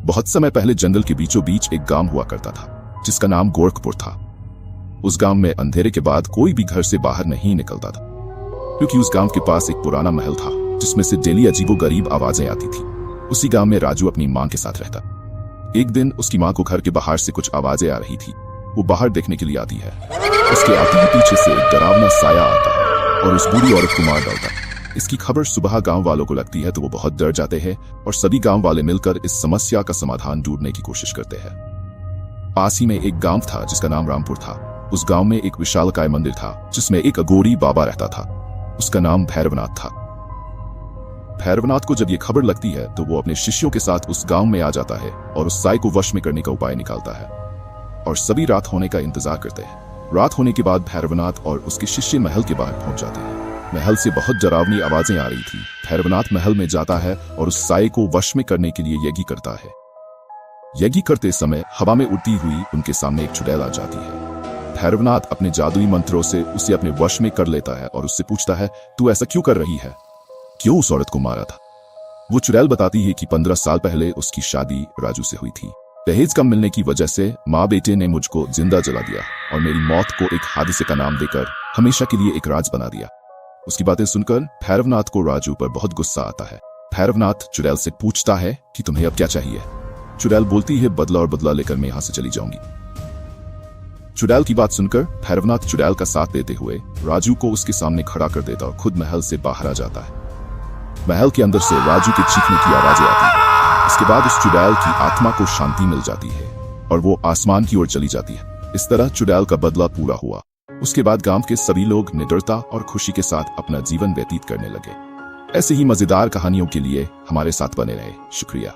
बहुत समय पहले जंगल के बीचों बीच एक गांव हुआ करता था जिसका नाम गोरखपुर था। उस गांव में अंधेरे के बाद कोई भी घर से बाहर नहीं निकलता था, क्योंकि उस गांव के पास एक पुराना महल था जिसमें से डेली अजीबोगरीब आवाजें आती थी। उसी गांव में राजू अपनी मां के साथ रहता। एक दिन उसकी मां को घर के बाहर से कुछ आवाजें आ रही थी। वो बाहर देखने के लिए आती है। उसके आते ही पीछे से एक डरावना साया आता है और उस बूढ़ी औरत को मार डालता है। इसकी खबर सुबह गांव वालों को लगती है तो वो बहुत डर जाते हैं और सभी गांव वाले मिलकर इस समस्या का समाधान ढूंढने की कोशिश करते हैं। पास ही में एक गांव था जिसका नाम रामपुर था। उस गांव में एक विशालकाय मंदिर था जिसमें एक अघोरी बाबा रहता था। उसका नाम भैरवनाथ था। भैरवनाथ को जब ये खबर लगती है तो वो अपने शिष्यों के साथ उस गांव में आ जाता है और उस साय को वश में करने का उपाय निकालता है और सभी रात होने का इंतजार करते हैं। रात होने के बाद भैरवनाथ और उसके शिष्य महल के बाहर पहुंच जाते हैं। महल से बहुत डरावनी आवाजें आ रही थी। भैरवनाथ महल में जाता है और उस साये को वश में करने के लिए यज्ञ करता है। यज्ञ करते समय हवा में उड़ती हुई उनके सामने एक चुड़ैल आ जाती है। भैरवनाथ अपने जादुई मंत्रों से उसे अपने वश में कर लेता है और उससे पूछता है, तू ऐसा क्यों कर रही है? क्यों उस औरत को मारा था? वो चुड़ैल बताती है कि 15 साल पहले उसकी शादी राजू से हुई थी। दहेज कम मिलने की वजह से माँ बेटे ने मुझको जिंदा जला दिया और मेरी मौत को एक हादसे का नाम देकर हमेशा के लिए एक राज बना दिया। उसकी बातें सुनकर भैरवनाथ को राजू पर बहुत गुस्सा आता है। भैरवनाथ चुड़ैल से पूछता है कि तुम्हें अब क्या चाहिए? चुड़ैल बोलती है, बदला और बदला लेकर मैं यहां से चली जाऊंगी। चुड़ैल की बात सुनकर भैरवनाथ चुड़ैल का साथ देते हुए राजू को उसके सामने खड़ा कर देता और खुद महल से बाहर आ जाता है। महल के अंदर से राजू के चीखने की आवाजें आती है। इसके बाद उस चुड़ैल की आत्मा को शांति मिल जाती है और वो आसमान की ओर चली जाती है। इस तरह चुड़ैल का बदला पूरा हुआ। उसके बाद गांव के सभी लोग निडरता और खुशी के साथ अपना जीवन व्यतीत करने लगे। ऐसे ही मजेदार कहानियों के लिए हमारे साथ बने रहे। शुक्रिया।